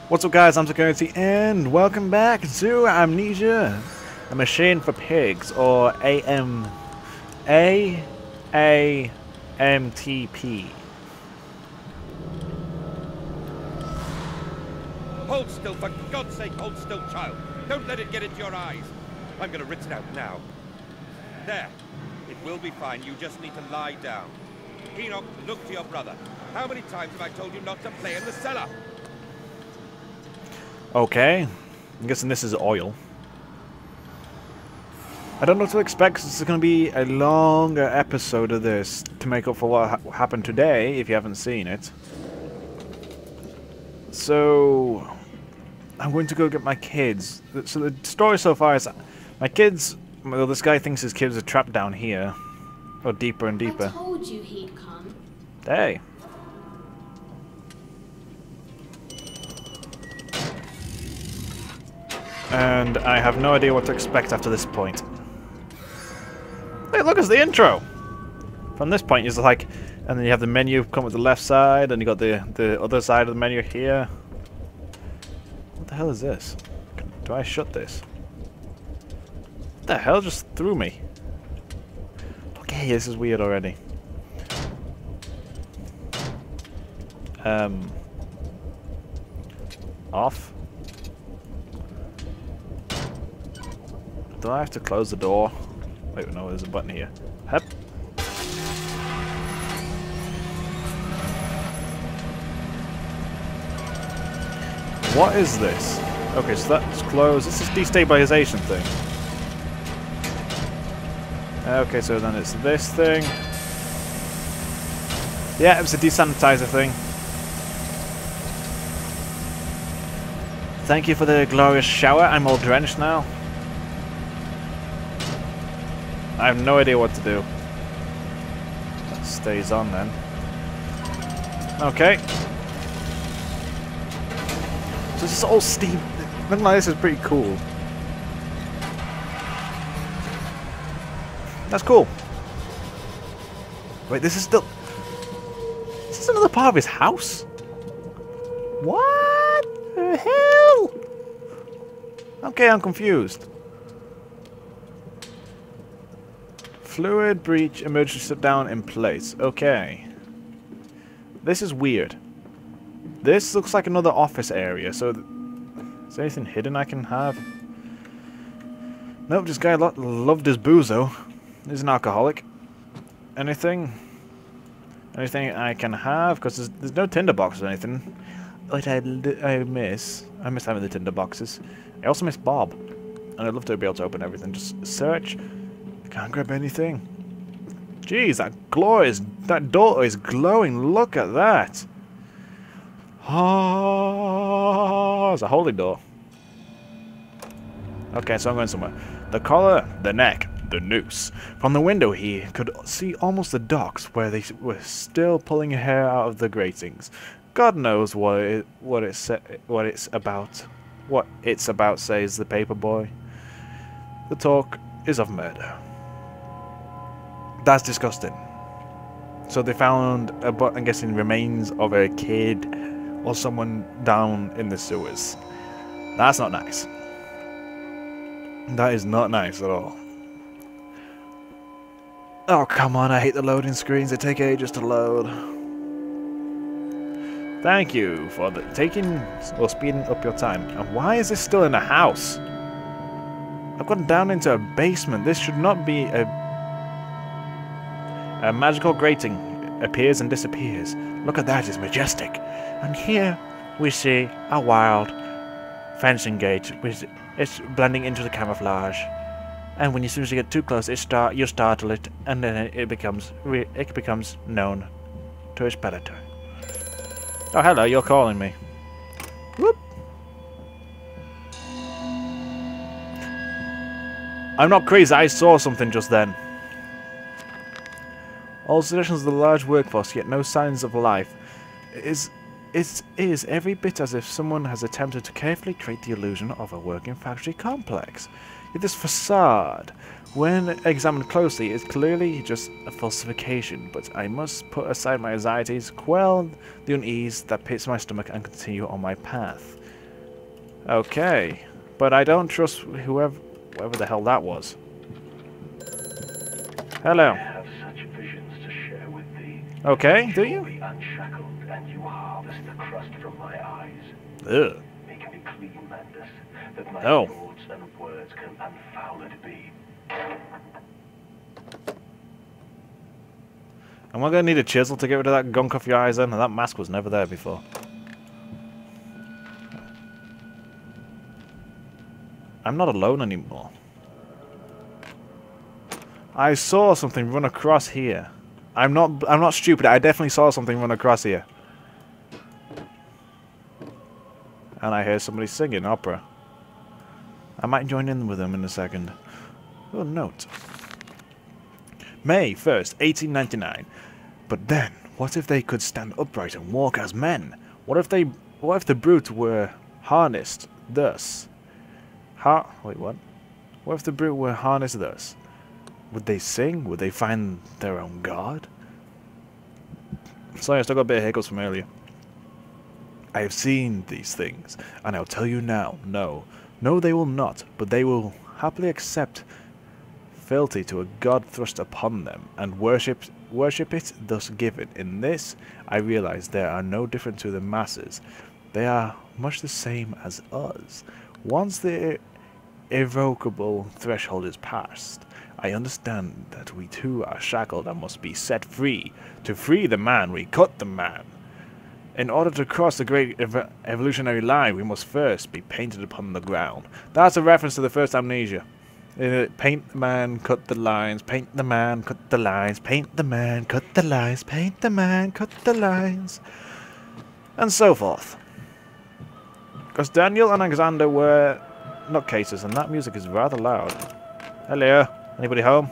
What's up guys, I'm Zackernity and welcome back to Amnesia, a machine for pigs, or AMTP. Hold still, for God's sake, hold still, child. Don't let it get into your eyes. I'm gonna rinse it out now. There. It will be fine. You just need to lie down. Enoch, look to your brother. How many times have I told you not to play in the cellar? Okay, I'm guessing this is oil. I don't know what to expect, 'cause this is going to be a longer episode of this to make up for what happened today, if you haven't seen it. So, I'm going to go get my kids. So the story so far is, my kids, well, this guy thinks his kids are trapped down here. Or deeper and deeper. I told you he'd come. Hey. And I have no idea what to expect after this point. Hey, look, it's the intro! From this point, it's like, and then you have the menu come with the left side, and you got the other side of the menu here. What the hell is this? Do I shut this? What the hell just threw me? Okay, this is weird already. Off. Do I have to close the door? Wait, no, there's a button here. Hep. What is this? Okay, so that's closed. This is destabilization thing. Okay, so then it's this thing. Yeah, it's a desanitizer thing. Thank you for the glorious shower. I'm all drenched now. I have no idea what to do. That stays on then. Okay. So this is all steam. Something like this is pretty cool. That's cool. Wait, this is still... Is this another part of his house? What the hell? Okay, I'm confused. Fluid breach, emergency shut down in place. Okay. This is weird. This looks like another office area, so... Is there anything hidden I can have? Nope, this guy loved his booze, though. He's an alcoholic. Anything? Anything I can have? Because there's no tinderbox or anything. What I miss... I miss having the tinderboxes. I also miss Bob. And I'd love to be able to open everything. Just search... Can't grab anything. Jeez, that door is glowing. Look at that. Oh, it's a holy door. Okay, so I'm going somewhere. The collar, the neck, the noose. From the window he could see almost the docks where they were still pulling hair out of the gratings. God knows what it's about. What it's about, says the paper boy. The talk is of murder. That's disgusting. So they found, I'm guessing, remains of a kid or someone down in the sewers. That's not nice. That is not nice at all. Oh, come on, I hate the loading screens. They take ages to load. Thank you for speeding up your time. And why is this still in a house? I've gone down into a basement. This should not be a magical grating appears and disappears. Look at that, it's majestic. And here we see a wild fencing gate. It's blending into the camouflage. And when as soon as you get too close, you startle it, and then it becomes known to its predator. Oh, hello, you're calling me. Whoop. I'm not crazy, I saw something just then. All suggestions of the large workforce, yet no signs of life. It is every bit as if someone has attempted to carefully create the illusion of a working factory complex. Yet this facade, when examined closely, is clearly just a falsification, but I must put aside my anxieties, quell the unease that pits my stomach, and continue on my path. Okay. But I don't trust whoever the hell that was. Hello. I have such visions to share with thee. Okay, do you? Surely unshackled, and you harvest the crust from my eyes. Ugh. Make me clean, Mandus, that my Oh. thoughts and words can unfouled be. Am I going to need a chisel to get rid of that gunk off your eyes then? That mask was never there before. I'm not alone anymore. I saw something run across here. I'm not stupid. I definitely saw something run across here. And I hear somebody singing opera. I might join in with them in a second. Oh, note. May 1st, 1899. But then, what if they could stand upright and walk as men? What if the brute were harnessed thus? Wait, what? What if the brute were harnessed thus? Would they sing? Would they find their own god? Sorry, I still got a bit of hiccups from earlier. I have seen these things, and I'll tell you now, no. No, they will not, but they will happily accept fealty to a god thrust upon them, and worship it thus given. In this, I realize they are no different to the masses. They are much the same as us. Once the irrevocable threshold is passed, I understand that we too are shackled and must be set free. To free the man, we cut the man. In order to cross the great evolutionary line, we must first be painted upon the ground. That's a reference to the first Amnesia. Paint the man, cut the lines, paint the man, cut the lines, paint the man, cut the lines, paint the man, cut the lines, and so forth. Because Daniel and Alexander were nutcases, and that music is rather loud. Hello, anybody home?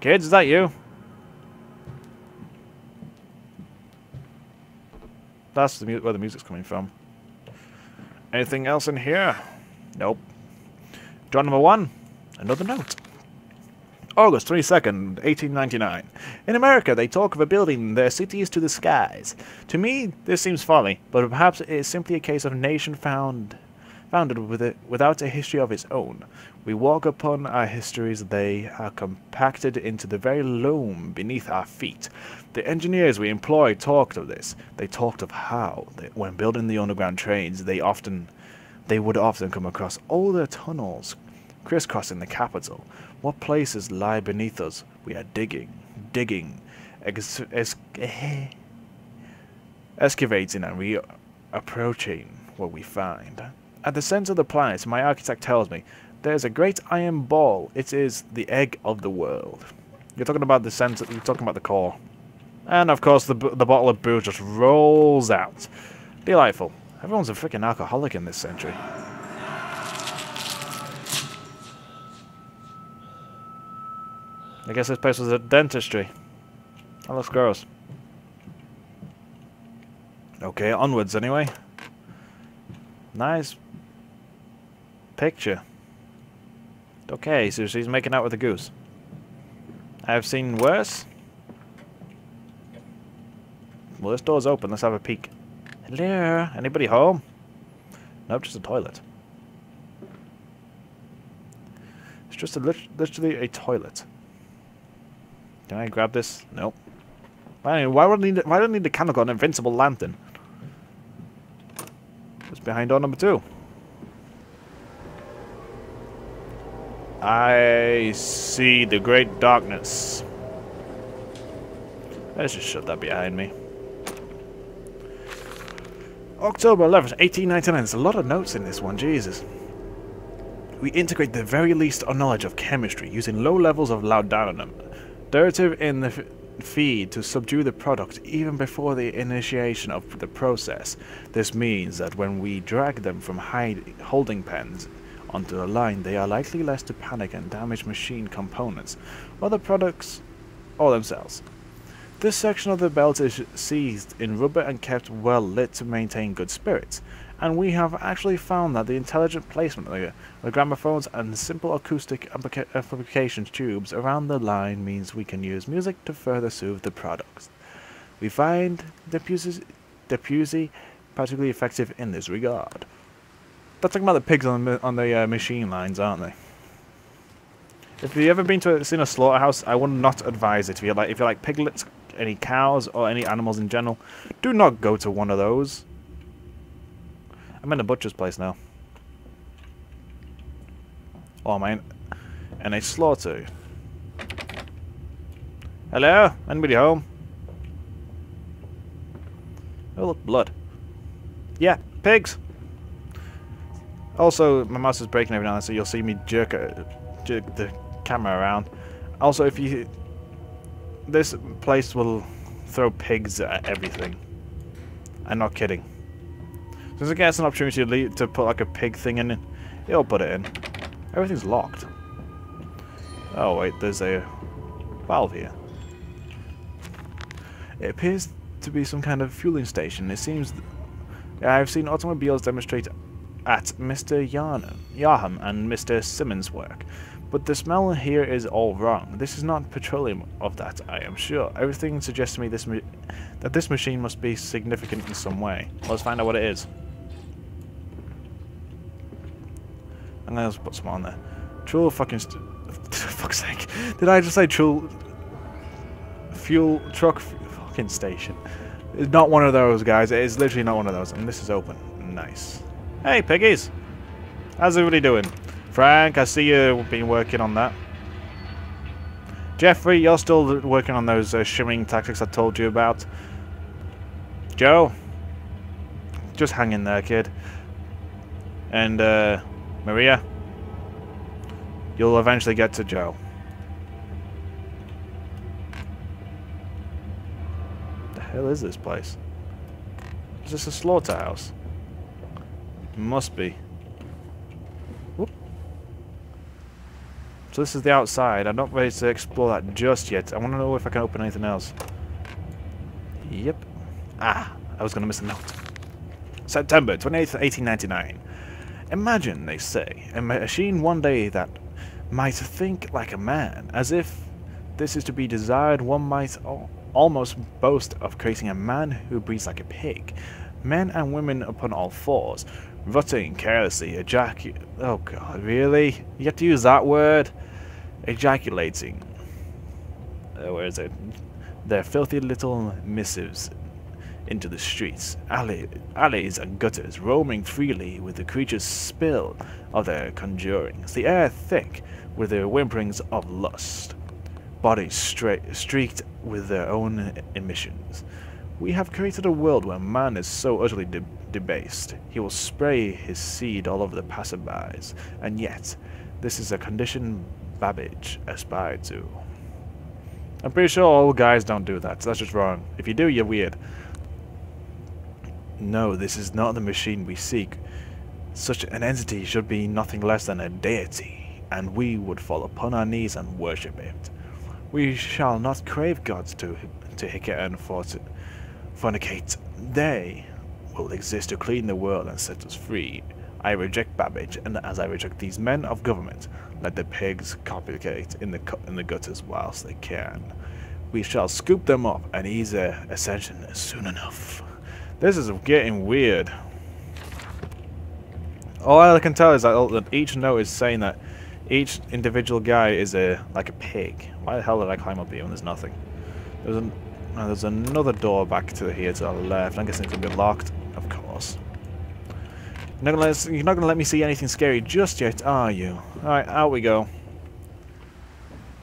Kids, is that you? That's where the music's coming from. Anything else in here? Nope. Draw number 1. Another note. August 22nd, 1899. In America, they talk of building their cities to the skies. To me, this seems folly, but perhaps it is simply a case of a nation founded without a history of its own. We walk upon our histories, they are compacted into the very loam beneath our feet. The engineers we employed talked of this. They talked of how, when building the underground trains, they would often come across older tunnels crisscrossing the capital. What places lie beneath us? We are digging, excavating, and approaching what we find. At the center of the planet, my architect tells me, there is a great iron ball. It is the egg of the world. You're talking about the center. You're talking about the core. And of course, the bottle of booze just rolls out. Delightful. Everyone's a freaking alcoholic in this century. I guess this place was a dentistry. That looks gross. Okay, onwards anyway. Nice picture. Okay, so she's making out with a goose. I've seen worse. Well, this door's open. Let's have a peek. Hello? Anybody home? Nope, just a toilet. It's just literally a toilet. Can I grab this? Nope. Why do I need the candle got an invincible lantern? It's behind door number 2. I see the great darkness. Let's just shut that behind me. October 11th, 1899. There's a lot of notes in this one, Jesus. We integrate the very least knowledge of chemistry using low levels of laudanum, derivative in the feed to subdue the product even before the initiation of the process. This means that when we drag them from holding pens onto the line, they are likely less to panic and damage machine components, or the products, or themselves. This section of the belt is seized in rubber and kept well lit to maintain good spirits, and we have actually found that the intelligent placement of the gramophones and simple acoustic amplification tubes around the line means we can use music to further soothe the products. We find Depusy particularly effective in this regard. That's talking about the pigs on the machine lines, aren't they? If you've ever seen a slaughterhouse, I would not advise it. If you like piglets, any cows, or any animals in general, do not go to one of those. I'm in a butcher's place now. Oh man, and a slaughter. Hello? Anybody home? Oh look, blood. Yeah, pigs! Also, my mouse is breaking every now and then, so you'll see me jerk the camera around. Also, this place will throw pigs at everything. I'm not kidding. Since it gets an opportunity to put like a pig thing in it, it'll put it in. Everything's locked. Oh wait, there's a valve here. It appears to be some kind of fueling station. It seems I've seen automobiles demonstrate at Mr. Yarham and Mr. Simmons' work, but the smell here is all wrong. This is not petroleum, of that I am sure. Everything suggests to me that this machine must be significant in some way. Let's find out what it is. I'm gonna put some on there. True fucking fuck's sake. Did I just say true fuel truck fucking station? It's not one of those, guys. It is literally not one of those. And this is open. Nice. Hey, piggies. How's everybody doing? Frank, I see you've been working on that. Jeffrey, you're still working on those shimmering tactics I told you about. Joe, just hang in there, kid. And Maria, you'll eventually get to Joe. What the hell is this place? Is this a slaughterhouse? Must be. Whoop. So this is the outside. I'm not ready to explore that just yet. I want to know if I can open anything else. Yep. Ah, I was going to miss a note. September 28th, 1899. Imagine, they say, a machine one day that might think like a man. As if this is to be desired, one might almost boast of creating a man who breathes like a pig. Men and women upon all fours, rutting carelessly, oh god, really? You have to use that word? Ejaculating. Where is it? Their filthy little missives into the streets, alleys and gutters, roaming freely with the creature's spill of their conjurings, the air thick with their whimperings of lust, bodies streaked with their own emissions. We have created a world where man is so utterly debased, he will spray his seed all over the passerbys, and yet, this is a condition Babbage aspired to. I'm pretty sure all guys don't do that, so that's just wrong. If you do, you're weird. No, this is not the machine we seek. Such an entity should be nothing less than a deity, and we would fall upon our knees and worship it. We shall not crave gods to hicker and fornicate. They will exist to clean the world and set us free. I reject Babbage, and as I reject these men of government, let the pigs copulate in the gutters whilst they can. We shall scoop them up and ease their ascension soon enough. This is getting weird. All I can tell is that each note is saying that each individual guy is like a pig. Why the hell did I climb up here when there's nothing? There's another door back to here to the left. I'm guessing it's gonna be locked, of course. You're not gonna let me see anything scary just yet, are you? Alright, out we go.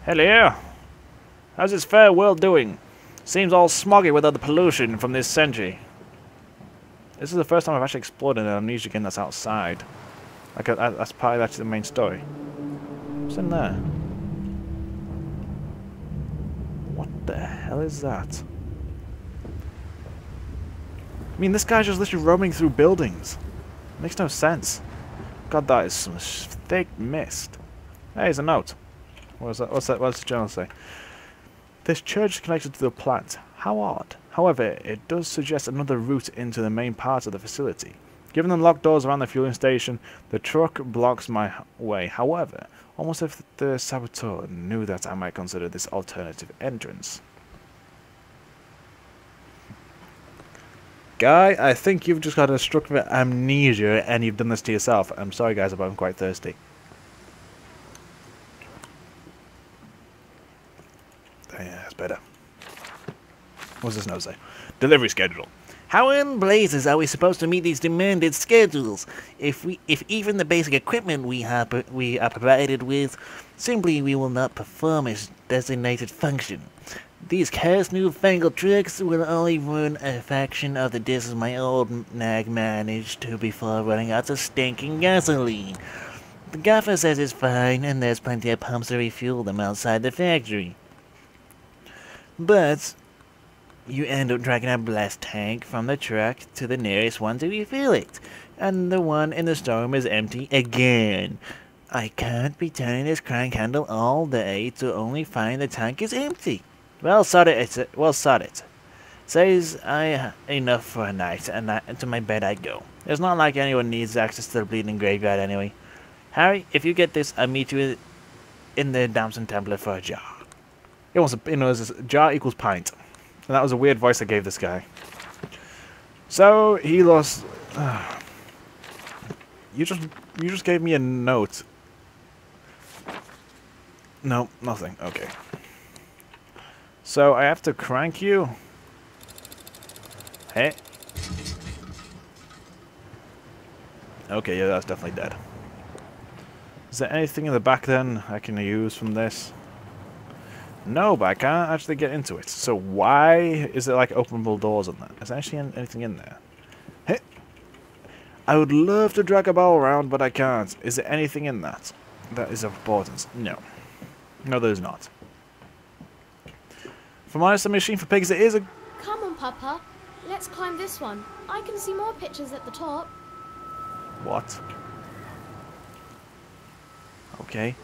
Hello! How's this fair world doing? Seems all smoggy with all the pollution from this century. This is the first time I've actually explored an Amnesia game that's outside. Like that's part of the main story. What's in there? What the hell is that? I mean, this guy's just literally roaming through buildings. Makes no sense. God, that is some thick mist. Hey, there's a note. What's that? What's the journal say? This church is connected to the plant. How odd. However, it does suggest another route into the main part of the facility. Given the locked doors around the fueling station, the truck blocks my way. However, almost as if the saboteur knew that I might consider this alternative entrance. Guy, I think you've just got a stroke of amnesia and you've done this to yourself. I'm sorry guys, but I'm quite thirsty. Yeah, that's better. What's this note say? Delivery schedule. How in blazes are we supposed to meet these demanded schedules if even the basic equipment we are provided with, simply we will not perform its designated function? These cursed newfangled tricks will only ruin a fraction of the distance my old nag managed to before running out of stinking gasoline. The gaffer says it's fine, and there's plenty of pumps to refuel them outside the factory. But you end up dragging a blast tank from the truck to the nearest one to refill it, and the one in the storeroom is empty again. I can't be turning this crank handle all day to only find the tank is empty. Well, sod it. Says I enough for a night, and to my bed I go. It's not like anyone needs access to the bleeding graveyard anyway. Harry, if you get this, I'll meet you in the Damson Temple for a jar. It was a jar equals pint. And that was a weird voice I gave this guy. So he lost. You just gave me a note. No, nothing. Okay. So I have to crank you. Hey. Okay, yeah, that's definitely dead. Is there anything in the back then I can use from this? No, but I can't actually get into it. So why is it like openable doors on that? Is there actually anything in there? Hey. I would love to drag a ball around, but I can't. Is there anything in that that is of importance? No. No, there's not. For Monster Machine for Pigs, it is a... Come on, Papa. Let's climb this one. I can see more pictures at the top. What? Okay.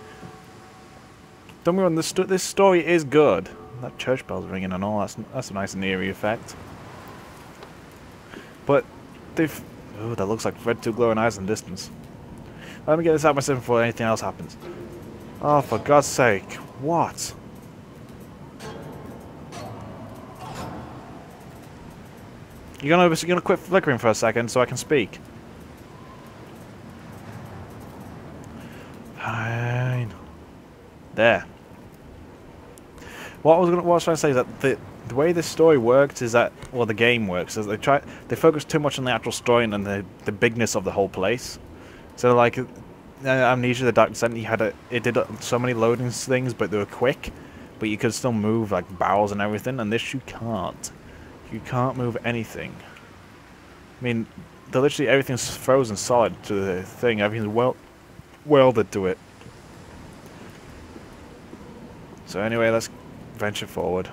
Don't get me wrong, this story is good. That church bell's ringing and all, that's a nice and eerie effect. But they've... Oh, that looks like red two glowing eyes in the distance. Let me get this out myself before anything else happens. Oh, for God's sake. What? You're gonna quit flickering for a second so I can speak? Fine. There. What I was trying to say is that the way this story works is that, well, the game works is they focus too much on the actual story and the bigness of the whole place. So like Amnesia, the Dark Descent, it did so many loading things, but they were quick, but you could still move like barrels and everything. And this you can't. You can't move anything. I mean, literally everything's frozen solid to the thing. Everything's welded to it. So anyway, let's venture forward.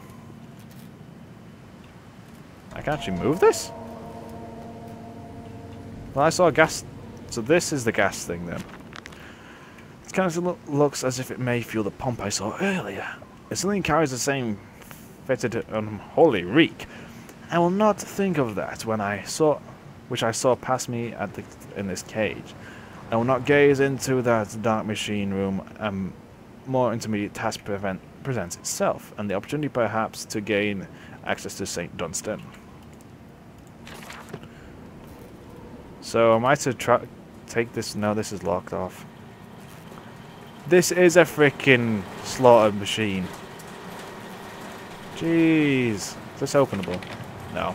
I can actually move this? Well, I saw a gas... So this is the gas thing then. It kind of looks as if it may fuel the pump I saw earlier. It certainly carries the same fetid unholy reek. I will not think of that which I saw pass me in this cage. I will not gaze into that dark machine room. More intermediate task presents itself, and the opportunity perhaps to gain access to St. Dunstan. So am I to take this? No, this is locked off. This is a freaking slaughter machine. Jeez. Is this openable? No.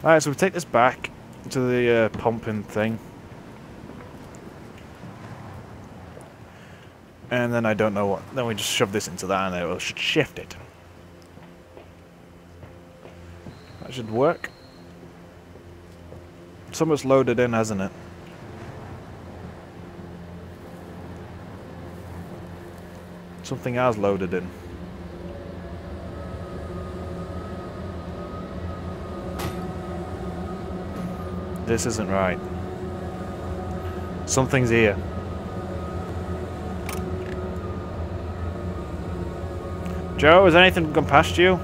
Alright, so we take this back to the pumping thing. And then I don't know what. Then we just shove this into that and it will shift it. That should work. Something's loaded in, hasn't it? Something has loaded in. This isn't right. Something's here. Joe, has anything gone past you?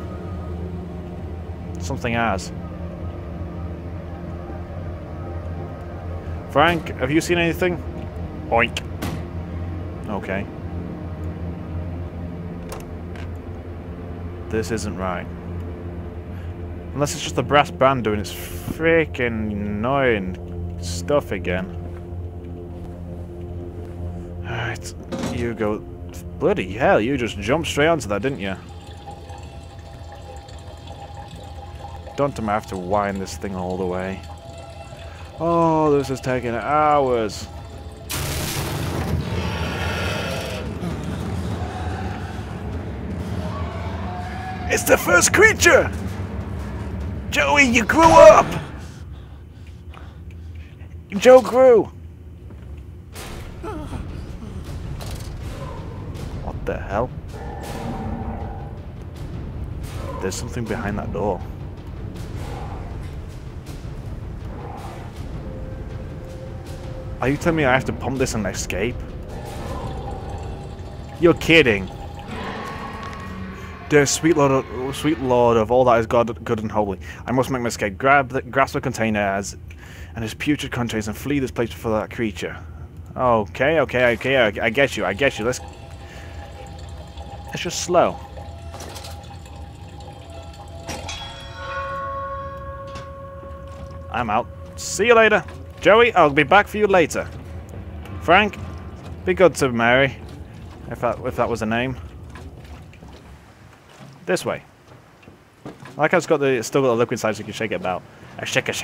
Something has. Frank, have you seen anything? Oink. Okay. This isn't right. Unless it's just the brass band doing its freaking annoying stuff again. Alright, you go. Bloody hell, you just jumped straight onto that, didn't you? Don't I have to wind this thing all the way? Oh, this is taking hours. It's the first creature! Joey, you grew up! Joe grew! What the hell? There's something behind that door. Are you telling me I have to pump this and escape? You're kidding. Dear sweet Lord of all that is good and holy, I must make my escape. Grasp the container and its putrid contents and flee this place before that creature. Okay, I get you. Let's just slow. I'm out. See you later. Joey, I'll be back for you later. Frank, be good to Mary. If that was a name. This way. I like how it's got still got the liquid inside so you can shake it about. Shake it.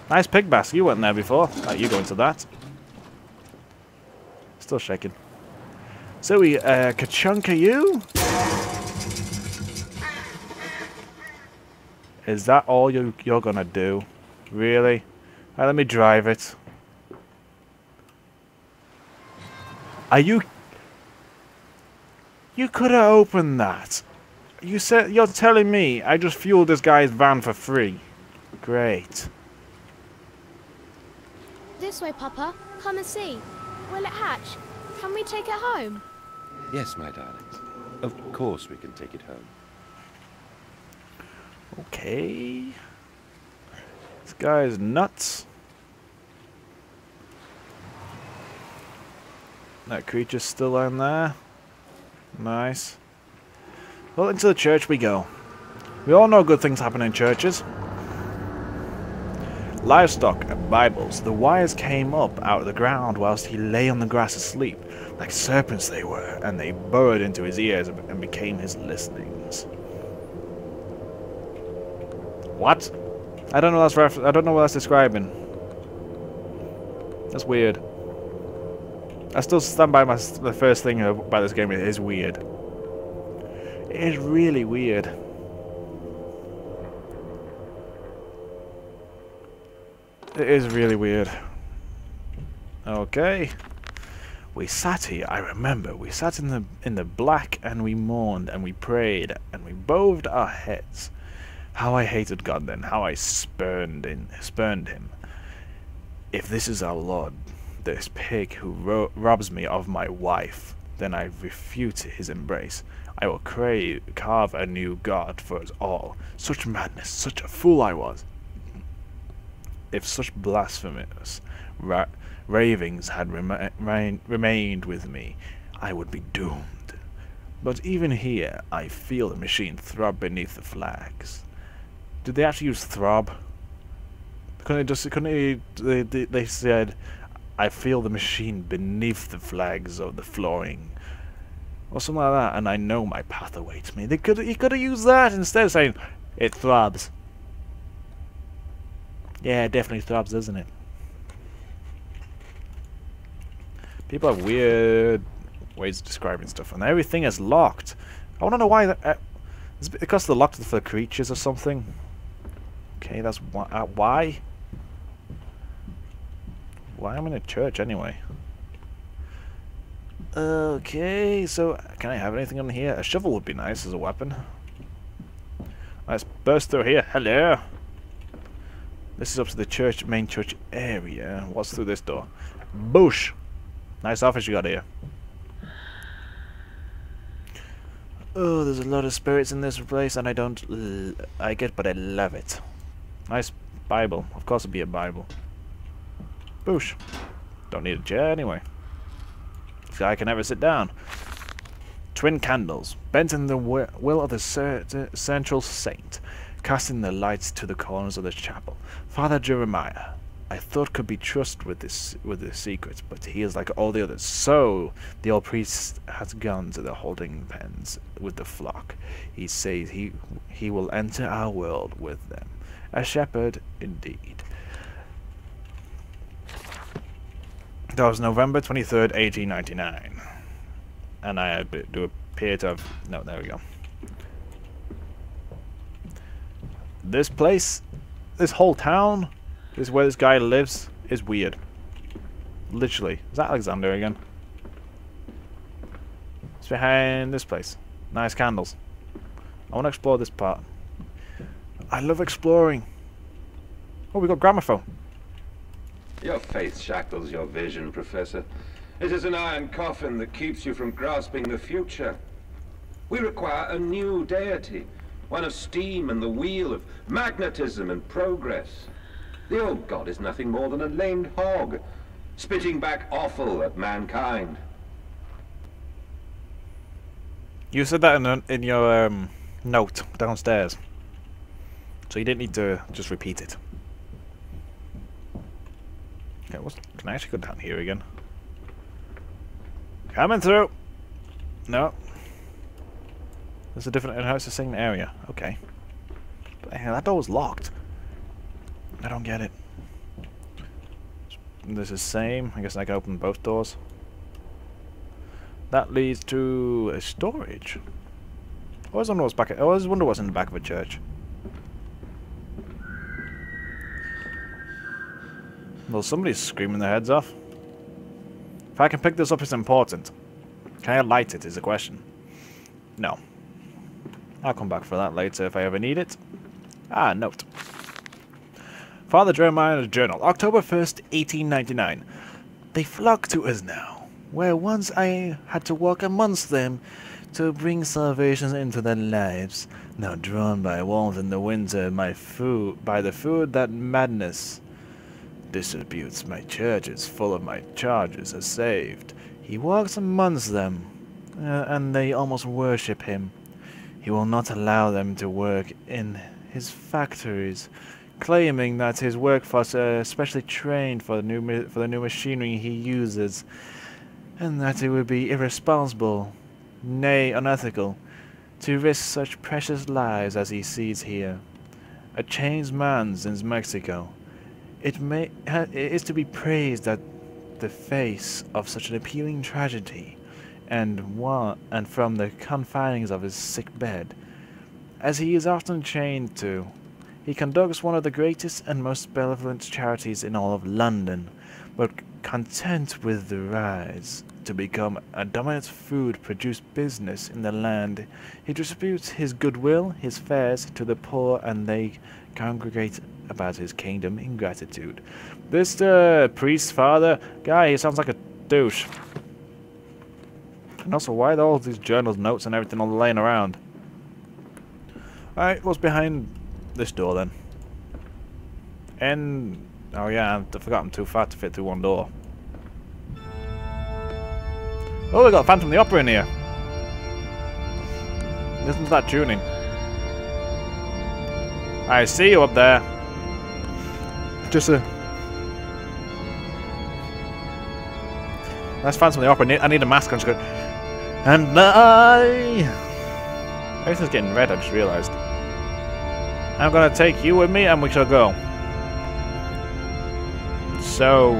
Nice pig basket. You weren't there before. You go into that. Still shaking. So we ka-chunka you? Is that all you're gonna do? Really? Alright, let me drive it. Are you? You could have opened that. You're telling me I just fueled this guy's van for free. Great. This way, Papa. Come and see. Will it hatch? Can we take it home? Yes, my darlings. Of course we can take it home. Okay. This guy is nuts. That creature's still in there. Nice. Well, into the church we go. We all know good things happen in churches. Livestock and Bibles. The wires came up out of the ground whilst he lay on the grass asleep. Like serpents they were, and they burrowed into his ears and became his listenings. What? I don't know what that's describing. That's weird. I still stand by the first thing about this game. It is weird. It is really weird. It is really weird. Okay. We sat here, I remember. We sat in the black and we mourned and we prayed and we bowed our heads. How I hated God then, how I spurned him. If this is our Lord, this pig who robs me of my wife, then I refute his embrace. I will carve a new God for us all. Such madness, such a fool I was. If such blasphemous ravings had remained with me, I would be doomed. But even here, I feel the machine throb beneath the flags. Did they actually use throb? They said, I feel the machine beneath the flags of the flooring. Or something like that, and I know my path awaits me. He could have used that instead of saying, it throbs. Yeah, it definitely throbs, doesn't it? People have weird ways of describing stuff, and everything is locked. I want to know why. Is it because they're locked for creatures or something? Okay, that's why. Why am I in a church anyway? Okay, so can I have anything on here? A shovel would be nice as a weapon. Let's burst through here. Hello. This is up to the main church area. What's through this door? Boosh. Nice office you got here. Oh, there's a lot of spirits in this place, and I don't like it, but I love it. Nice Bible. Of course it'd be a Bible. Boosh. Don't need a chair anyway. This guy can never sit down. Twin candles, bent in the will of the central saint, casting their lights to the corners of the chapel. Father Jeremiah, I thought could be trusted with the secrets, but he is like all the others. So the old priest has gone to the holding pens with the flock. He says he will enter our world with them. A shepherd indeed. That was November 23rd, 1899. And I do appear to have... No, there we go. This place, this whole town, this is where this guy lives, is weird. Literally. Is that Alexander again? It's behind this place. Nice candles. I want to explore this part. I love exploring. Oh, we got gramophone. Your faith shackles your vision, Professor. It is an iron coffin that keeps you from grasping the future. We require a new deity, one of steam and the wheel, of magnetism and progress. The old god is nothing more than a lamed hog, spitting back offal at mankind. You said that in your note downstairs, so you didn't need to just repeat it. Okay, can I actually go down here again? Coming through. No. There's a different. It's the same area. Okay. But hey, that door was locked. I don't get it. This is same. I guess I can open both doors. That leads to a storage. I always wonder what's back. I always wonder what's in the back of a church. Well, somebody's screaming their heads off. If I can pick this up, it's important. Can I light it is the question. No. I'll come back for that later if I ever need it. Ah, note. Father Jeremiah's journal, October 1st, 1899. They flock to us now, where once I had to walk amongst them to bring salvation into their lives. Now drawn by warmth in the winter, by the food that madness distributes, my churches full of my charges are saved. He walks amongst them, and they almost worship him. He will not allow them to work in his factories, claiming that his workforce are specially trained for the new machinery he uses, and that it would be irresponsible, nay unethical, to risk such precious lives as he sees here. A changed man since Mexico. It is to be praised that the face of such an appealing tragedy, and from the confines of his sick bed, as he is often chained to, he conducts one of the greatest and most benevolent charities in all of London, but content with the rise to become a dominant food-produced business in the land, he distributes his goodwill, his fares, to the poor, and they congregate about his kingdom in gratitude. This priest father guy, he sounds like a douche. And also, why are all these journals, notes, and everything all laying around? Alright, what's behind this door then? And oh yeah, I forgot I'm too fat to fit through one door. Oh, we got Phantom of the Opera in here. Listen to that tuning. I see you up there. Just a... That's Phantom of the Opera. I need a mask. I'm just going... And everything's getting red, I just realised. I'm going to take you with me and we shall go. So...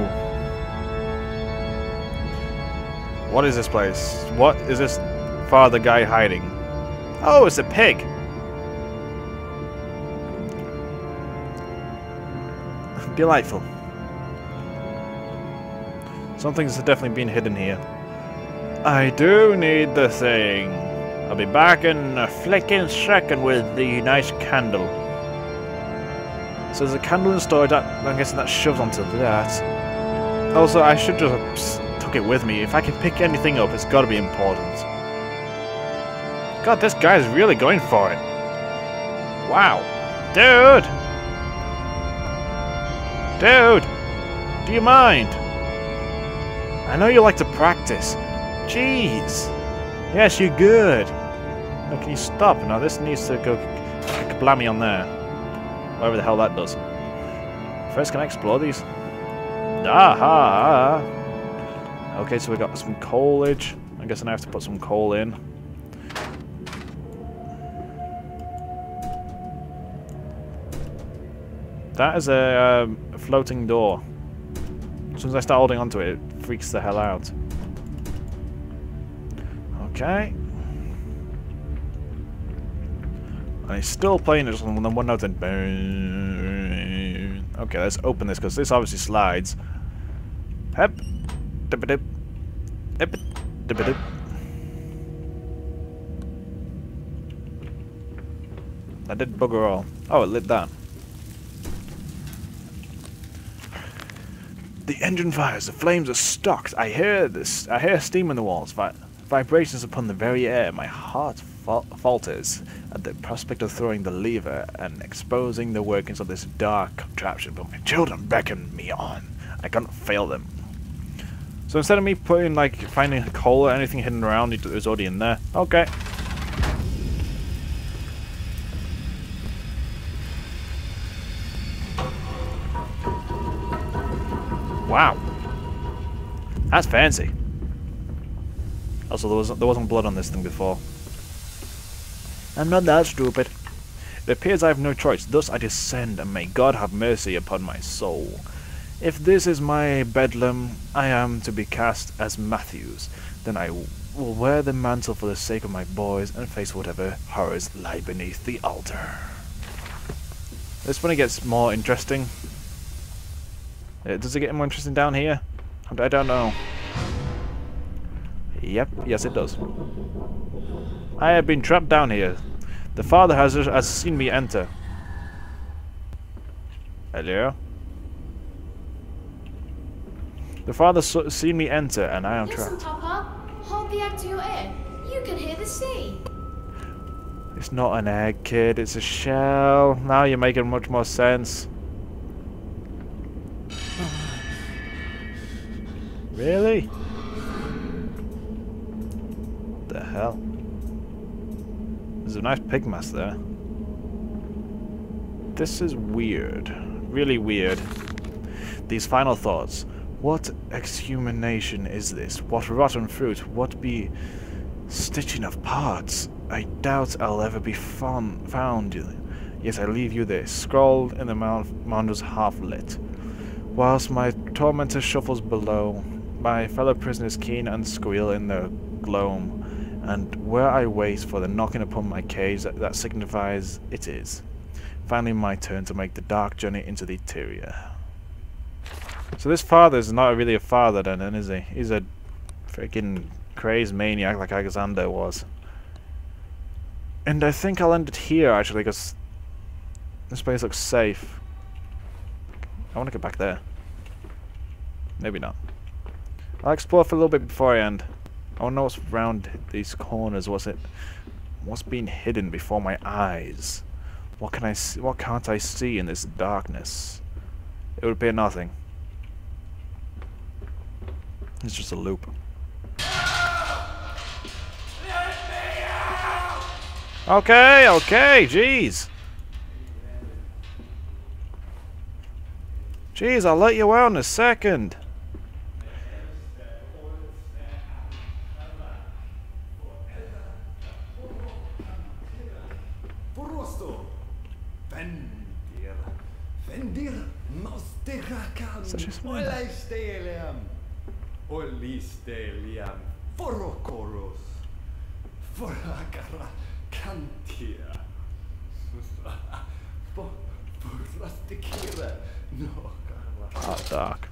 What is this place? What is this father guy hiding? Oh, it's a pig! Delightful. Something's definitely been hidden here. I do need the thing. I'll be back in a flicking second with the nice candle. So there's a candle in storage. I'm guessing that shoves onto that. Also, I should just took it with me. If I can pick anything up, it's got to be important. God, this guy's really going for it. Wow. Dude! Dude! Do you mind? I know you like to practice, Jeez! Yes, you're good! Now, can you stop? Now this needs to go kablammy on there. Whatever the hell that does. First, can I explore these? Aha! Okay, so we got some coalage. I guess I have to put some coal in. That is a floating door. As soon as I start holding onto it, it freaks the hell out. Okay. And he's still playing it just on the one note and boom. Okay, let's open this because this obviously slides. Hep. Dip-a-dip. Dip-a-dip. Dip-a-dip. That did bugger all. Oh, it lit that. The engine fires. The flames are stocked. I hear this. I hear steam in the walls. Vibrations upon the very air. My heart falters at the prospect of throwing the lever and exposing the workings of this dark contraption. But my children beckon me on. I cannot fail them. So instead of me putting, like, finding coal or anything hidden around, it was already in there. Okay. Wow. That's fancy. Also, there wasn't blood on this thing before. I'm not that stupid. It appears I have no choice, thus I descend, and may God have mercy upon my soul. If this is my bedlam, I am to be cast as Matthews. Then I will wear the mantle for the sake of my boys and face whatever horrors lie beneath the altar. This one gets more interesting. Does it get more interesting down here? I don't know. Yep, yes it does. I have been trapped down here. The father has seen me enter. Hello? The father seen me enter, and I am Listen, trapped. Papa. Hold the egg to your ear. You can hear the sea. It's not an egg, kid. It's a shell. Now you're making much more sense. Really? What the hell? There's a nice pig mask there. This is weird. Really weird. These final thoughts. What exhumanation is this? What rotten fruit? What be stitching of parts? I doubt I'll ever be found. Yet I leave you this, scrawled in the mountains half lit. Whilst my tormentor shuffles below, my fellow prisoners keen and squeal in the gloam, and where I wait for the knocking upon my cage that signifies it is. Finally my turn to make the dark journey into the interior. So this father is not really a father then, is he? He's a freaking crazed maniac like Alexander was. And I think I'll end it here actually, because this place looks safe. I want to get back there. Maybe not. I'll explore for a little bit before I end. I want to know what's around these corners. What's being hidden before my eyes? What can I see? What can't I see in this darkness? It would appear nothing. It's just a loop. Okay, okay, jeez. Jeez, I'll let you out in a second. Such a small hot dark.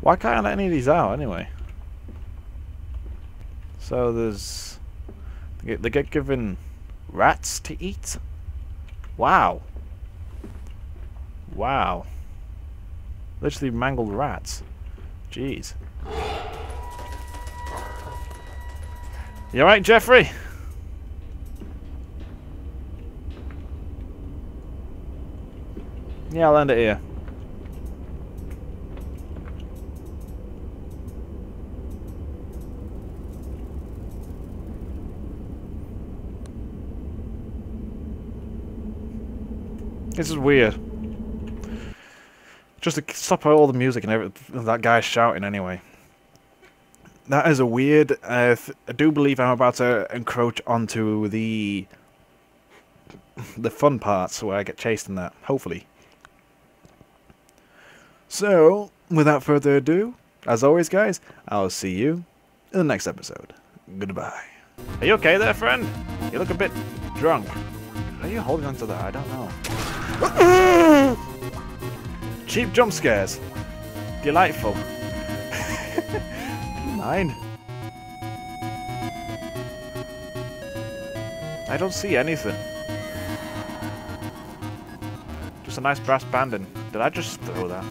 Why can't I let any of these out anyway? So there's... They get given rats to eat? Wow. Wow. Literally mangled rats. Jeez. You alright, Jeffrey? Yeah, I'll end it here. This is weird. Just to stop all the music and everything, that guy's shouting anyway. That is a weird... I do believe I'm about to encroach onto the fun parts where I get chased in that, hopefully. So, without further ado, as always guys, I'll see you in the next episode. Goodbye. Are you okay there, friend? You look a bit drunk. Are you holding on to that? I don't know. Cheap jump scares. Delightful. Mind? I don't see anything. Just a nice brass band in. Did I just throw that?